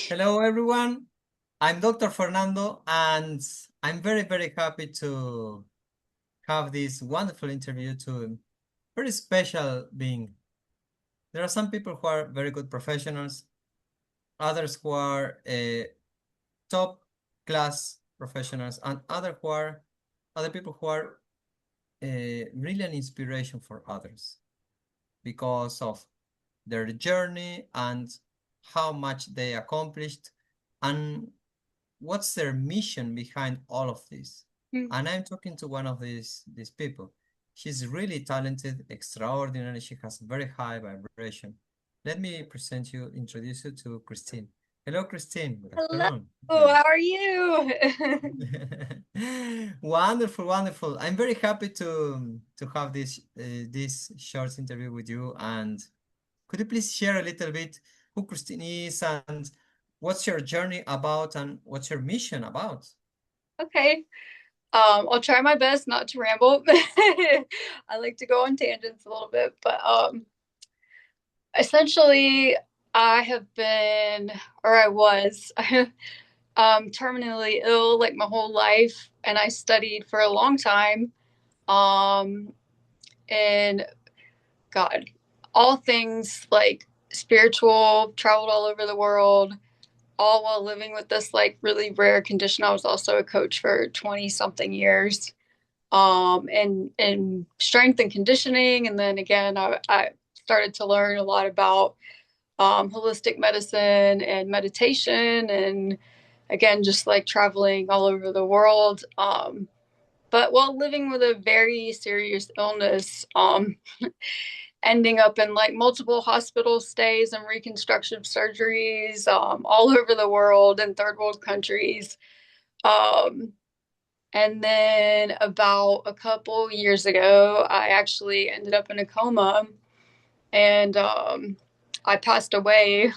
Hello, everyone. I'm Dr. Fernando, and I'm very, very happy to have this wonderful interview to a very special being. There are some people who are very good professionals, others who are top class professionals, and other people who are really an inspiration for others because of their journey and how much they accomplished and what's their mission behind all of this. Mm. And I'm talking to one of these people. She's really talented, extraordinary. She has very high vibration. Let me introduce you to Christine. Hello, Christine. Good Hello, afternoon. how are you? Wonderful, wonderful. I'm very happy to have this short interview with you. And could you please share a little bit who Christine is and what's your journey about and what's your mission about? Okay. I'll try my best not to ramble. I like to go on tangents a little bit, but essentially I have been, or I was, terminally ill like my whole life, and I studied for a long time. Um, and God, all things like spiritual, traveled all over the world, all while living with this like really rare condition. I was also a coach for 20 something years, and strength and conditioning. And then again, I started to learn a lot about holistic medicine and meditation. And again, just like traveling all over the world. But while living with a very serious illness, ending up in like multiple hospital stays and reconstructive surgeries all over the world in third world countries. Um, and then about a couple years ago, I actually ended up in a coma, and I passed away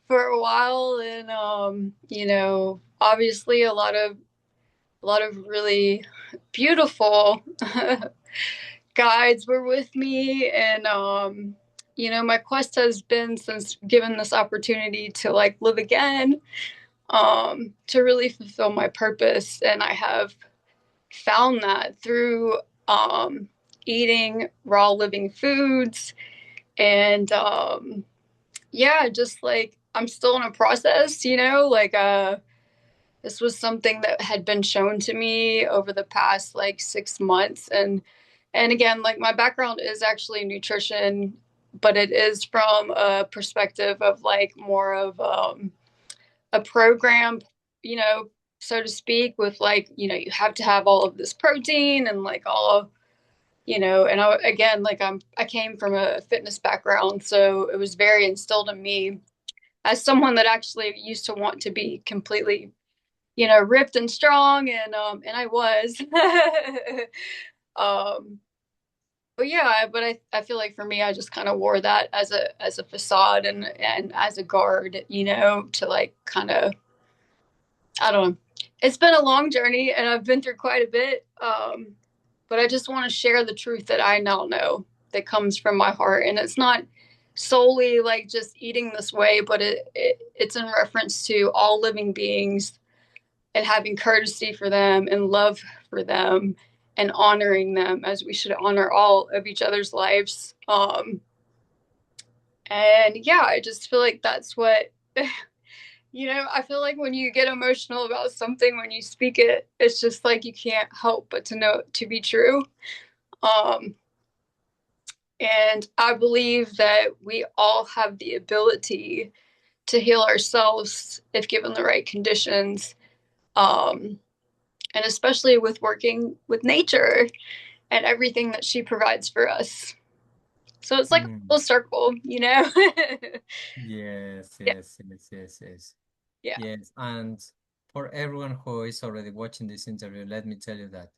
for a while. And obviously a lot of really beautiful guides were with me. And my quest has been, since given this opportunity to like live again, to really fulfill my purpose. And I have found that through eating raw living foods. And yeah, just like I'm still in a process, like this was something that had been shown to me over the past like 6 months. And again, like my background is actually nutrition, but it is from a perspective of like more of a program, you know, so to speak, with like, you have to have all of this protein and like all of, and again, like I came from a fitness background, so it was very instilled in me as someone that actually used to want to be completely, ripped and strong. And I was. um but yeah, but I feel like for me, I just kind of wore that as a facade and as a guard, to like kind of, I don't know. It's been a long journey and I've been through quite a bit. But I just want to share the truth that I now know that comes from my heart. And it's not solely like just eating this way, but it's in reference to all living beings and having courtesy for them and love for them and honoring them as we should honor all of each other's lives. And yeah, I just feel like that's what I feel like when you get emotional about something, when you speak it, it's just like you can't help but to know it to be true. Um, and I believe that we all have the ability to heal ourselves if given the right conditions. Um, and especially with working with nature and everything that she provides for us. So it's like a Mm, full circle, yes, Yeah, yes, yes, yes, yes. yeah. Yes, and for everyone who is already watching this interview, let me tell you that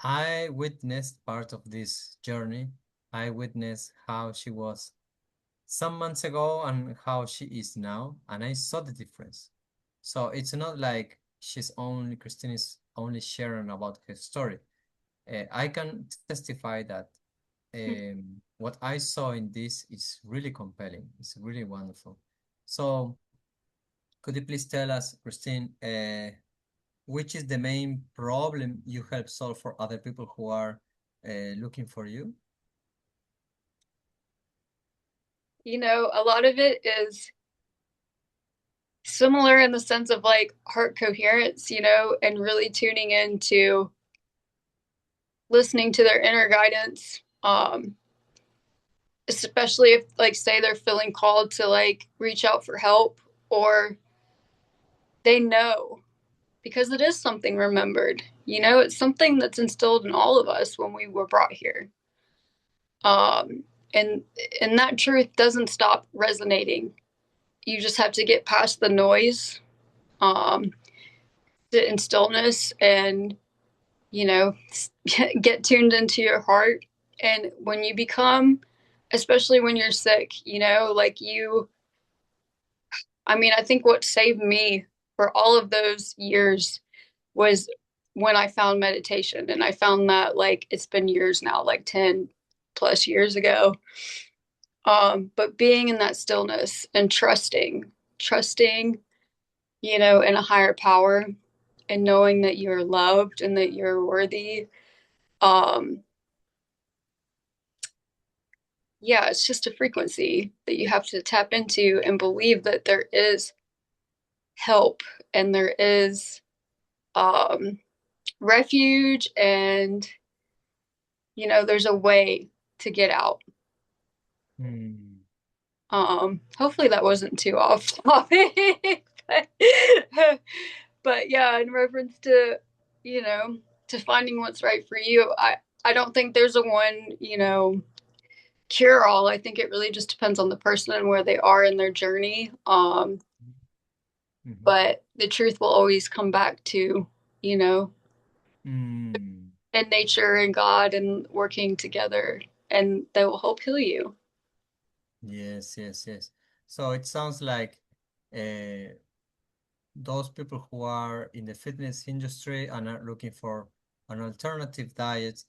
I witnessed part of this journey. I witnessed how she was some months ago and how she is now, and I saw the difference. So it's not like Christine is only sharing about her story. I can testify that what I saw in this is really compelling. It's really wonderful. So Could you please tell us, Christine, which is the main problem you help solve for other people who are looking for you? A lot of it is similar in the sense of like heart coherence, and really tuning into listening to their inner guidance. Especially if like say they're feeling called to like reach out for help, or they know because it is something remembered. It's something that's instilled in all of us when we were brought here. Um, and that truth doesn't stop resonating. You just have to get past the noise, um, sit in stillness, and you know, get tuned into your heart. And when you become, especially when you're sick, like I think what saved me for all of those years was when I found meditation. And I found that like it's been years now, like 10 plus years ago. But being in that stillness and trusting, in a higher power and knowing that you're loved and that you're worthy. Um, yeah, it's just a frequency that you have to tap into and believe that there is help and there is um, refuge, and there's a way to get out. Hmm. Hopefully that wasn't too off topic, but, but yeah, in reference to you know to finding what's right for you, I don't think there's a one cure all. I think it really just depends on the person and where they are in their journey. Mhm. But the truth will always come back to, you know, Mm. and nature and God and working together, and they will help heal you. Yes, yes, yes. So it sounds like uh, those people who are in the fitness industry and are looking for an alternative diet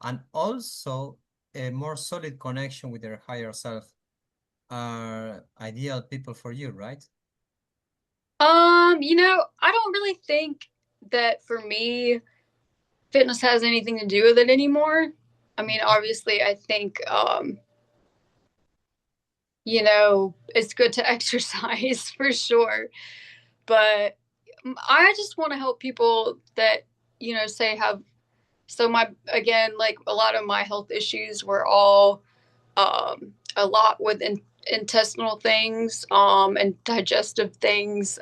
and also a more solid connection with their higher self are ideal people for you, right? I don't really think that for me, fitness has anything to do with it anymore. I mean, obviously, I think, it's good to exercise for sure. But I just want to help people that, say have, so again, like a lot of my health issues were all a lot with intestinal things, and digestive things.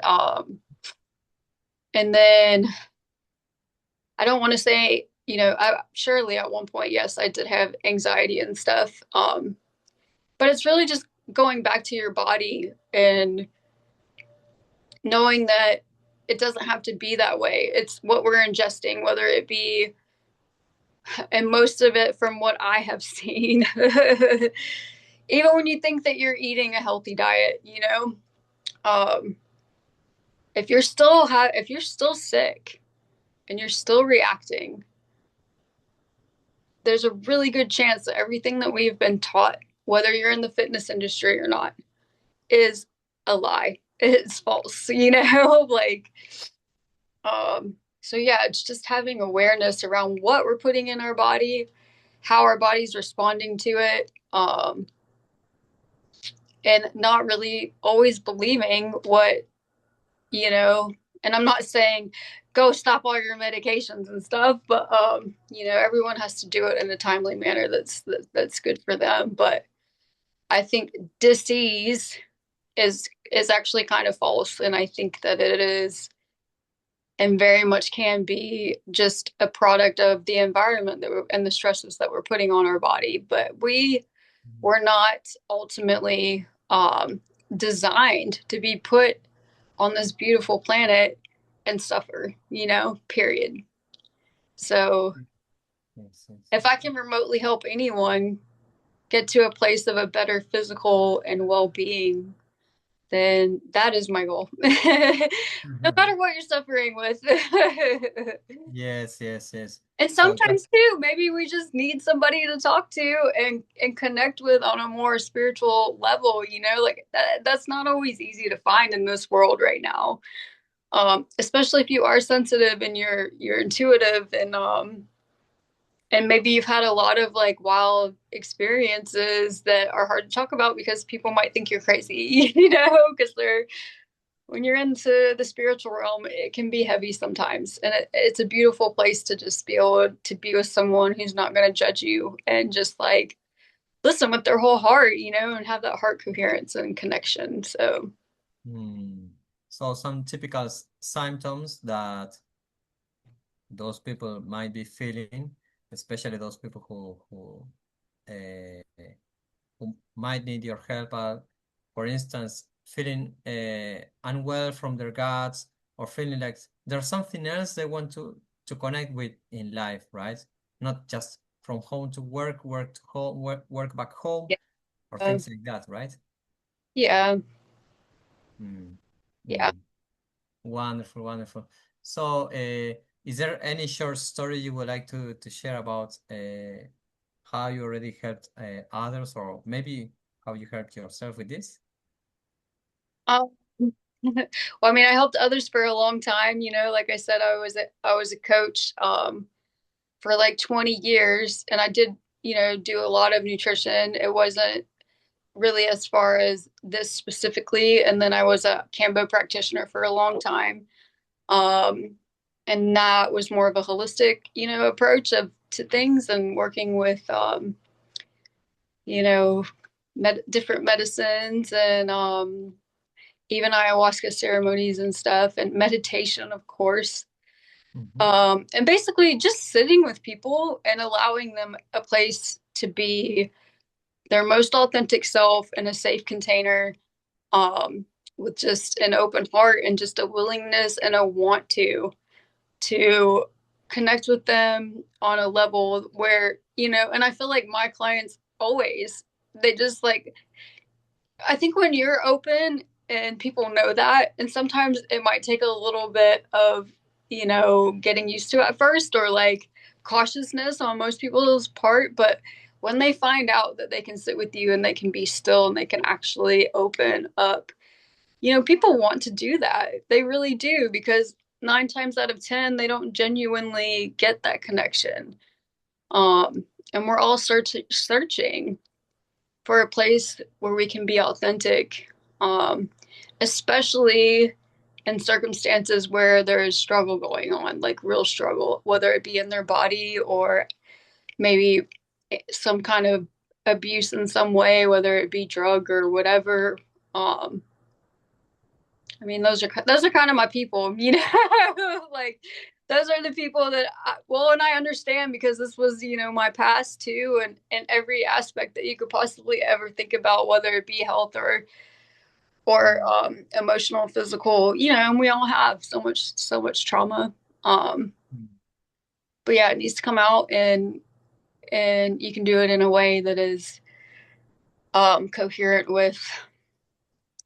And then I don't want to say, surely at one point, yes, I did have anxiety and stuff. But it's really just going back to your body and knowing that it doesn't have to be that way. It's what we're ingesting, whether it be, and most of it from what I have seen, even when you think that you're eating a healthy diet, um, if you're still sick and you're still reacting, there's a really good chance that everything that we've been taught, whether you're in the fitness industry or not, is a lie. It's false, like so yeah, it's just having awareness around what we're putting in our body, how our body's responding to it, and not really always believing what, you know, and I'm not saying go stop all your medications and stuff, but everyone has to do it in a timely manner that's good for them. But I think disease is actually kind of false, and I think that it is and very much can be just a product of the environment and the stresses that we're putting on our body. But we were not ultimately designed to be put on this beautiful planet and suffer, period. So Yes, yes, if yes. I can remotely help anyone get to a place of a better physical and well being, then that is my goal. No matter what you're suffering with. Yes, yes, yes. And So that, sometimes too, maybe we just need somebody to talk to and connect with on a more spiritual level, like that's not always easy to find in this world right now. Especially if you are sensitive and you're intuitive and maybe you've had a lot of like wild experiences that are hard to talk about because people might think you're crazy, because they're when you're into the spiritual realm, it can be heavy sometimes. And it's a beautiful place to just be able to be with someone who's not going to judge you and just like listen with their whole heart, and have that heart coherence and connection. So, hmm. So some typical symptoms that those people might be feeling, especially those people who might need your help. For instance, feeling unwell from their guts or feeling like there's something else they want to connect with in life, right? Not just from home to work, work to home, work back home, or yeah. things like that, right? Yeah. Mm, Yeah. mm. Wonderful, wonderful. So, is there any short story you would like to share about how you already helped others, or maybe how you helped yourself with this? Um, well, I mean, I helped others for a long time, like I said, I was a coach for like 20 years and I did, do a lot of nutrition. It wasn't really as far as this specifically. And then I was a Kambo practitioner for a long time. Um, and that was more of a holistic, approach to things and working with, you know, different medicines and even ayahuasca ceremonies and stuff and meditation, of course. Mhm. And basically just sitting with people and allowing them a place to be their most authentic self in a safe container, um, with just an open heart and just a willingness and a want to connect with them on a level where, and I feel like my clients always, they just like, I think when you're open and people know that, and sometimes it might take a little bit of, getting used to at first or like cautiousness on most people's part. But when they find out that they can sit with you and they can be still and they can actually open up, people want to do that. They really do because 9 times out of 10, they don't genuinely get that connection. And we're all searching for a place where we can be authentic, um, especially in circumstances where there is struggle going on, like real struggle, whether it be in their body or maybe some kind of abuse in some way, whether it be drug or whatever. Um, I mean, those are kind of my people, like those are the people that and I understand because this was, my past too, and every aspect that you could possibly ever think about, whether it be health or emotional, physical, and we all have so much trauma. Um, Mm. but yeah, it needs to come out and you can do it in a way that is coherent with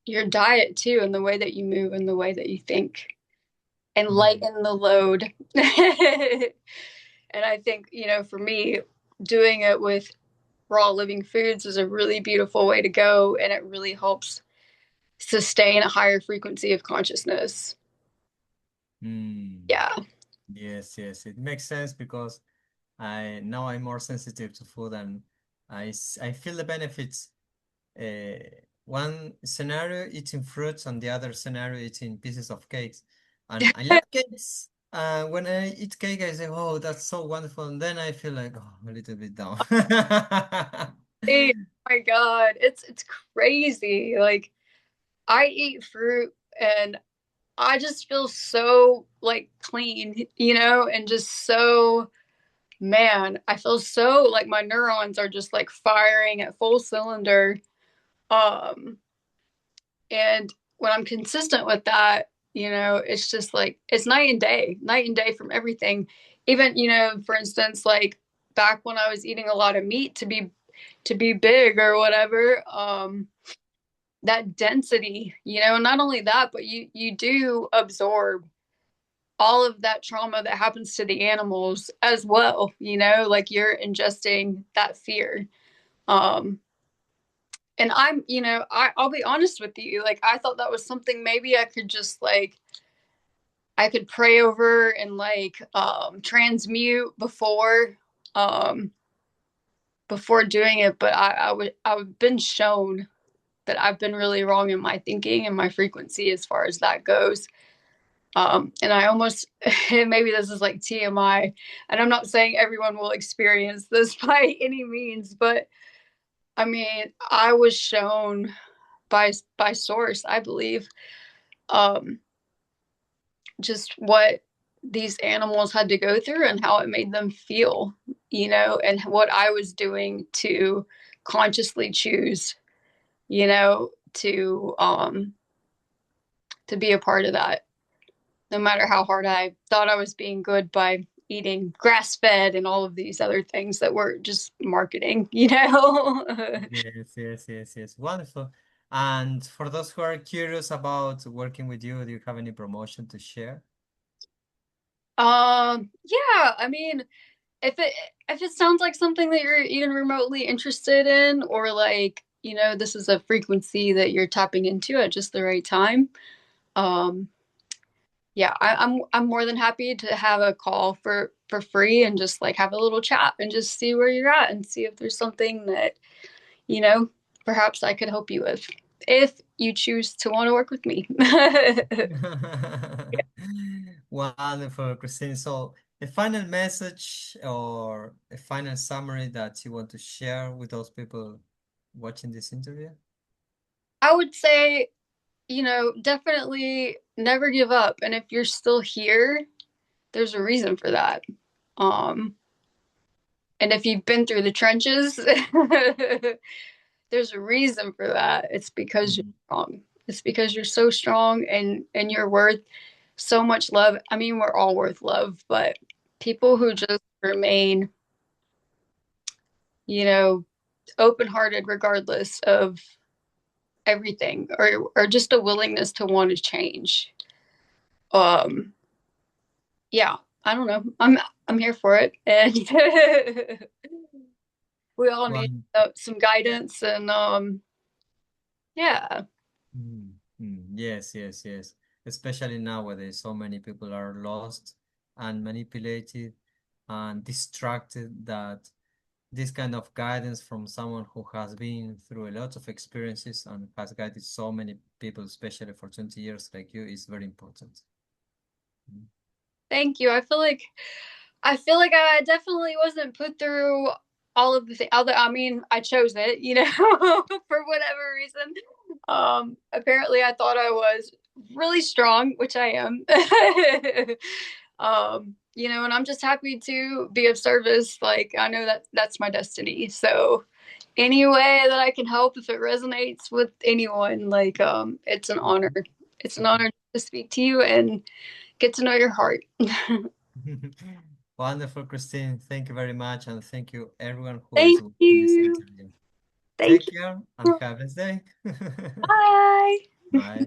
your diet too, and the way that you move and the way that you think and Mm. lighten the load. And I think, for me, doing it with raw living foods is a really beautiful way to go. And it really helps sustain a higher frequency of consciousness. Mm. Yeah. Yes, yes, it makes sense because I'm more sensitive to food and I feel the benefits. One scenario eating fruits and the other scenario eating pieces of cakes. And I love cakes. When I eat cake, I say, "Oh, that's so wonderful," and then I feel like, oh, a little bit down. Hey, oh my God. It's crazy. Like I eat fruit and I just feel so like clean, and just so man, I feel so like my neurons are just like firing at full cylinder. Um, and when I'm consistent with that, it's just like it's night and day from everything. Even, for instance, like back when I was eating a lot of meat to be big or whatever, that density, not only that, but you do absorb all of that trauma that happens to the animals as well, like you're ingesting that fear. Um, and I'll be honest with you, like I thought that was something maybe I could just like I could pray over and like transmute um before doing it, but I've been shown that I've been really wrong in my thinking and my frequency as far as that goes. And I almost, maybe this is like TMI, and I'm not saying everyone will experience this by any means, but I mean, I was shown by source, I believe, um, just what these animals had to go through and how it made them feel, and what I was doing to consciously choose, to be a part of that, no matter how hard I thought I was being good by eating grass fed and all of these other things that were just marketing. Yes, yes, yes, yes. Wonderful. And for those who are curious about working with you, do you have any promotion to share? Yeah, I mean, if it sounds like something that you're even remotely interested in, or like, this is a frequency that you're tapping into at just the right time, um, yeah, I'm more than happy to have a call for free and just like have a little chat and just see where you're at and see if there's something that, you know, perhaps I could help you with if you choose to want to work with me. Wonderful, Christine. So, a final message or a final summary that you want to share with those people watching this interview? I would say, definitely never give up. And if you're still here, there's a reason for that. Um, and if you've been through the trenches, there's a reason for that. It's because you're Mhm. strong. It's because you're so strong and you're worth so much love. I mean, we're all worth love, but people who just remain, you know, open-hearted regardless of everything, or just a willingness to want to change. Um, yeah, I don't know. I'm here for it, and we all need One. some guidance, and yeah. Mm, yes, yes, yes. Especially nowadays, so many people are lost and manipulated and distracted that this kind of guidance from someone who has been through a lot of experiences and has guided so many people, especially for 20 years like you, is very important. Mm. Thank you. I feel like I definitely wasn't put through all of the things. Although I mean, I chose it, for whatever reason. Apparently, I thought I was really strong, which I am. And I'm just happy to be of service. Like I know that that's my destiny. So any way that I can help, if it resonates with anyone, like it's an honor. It's an honor to speak to you and get to know your heart. Wonderful, Christine. Thank you very much. And thank you, everyone who is Thank watching this you. interview. Thank Take you. care and have a nice day. Bye. Bye.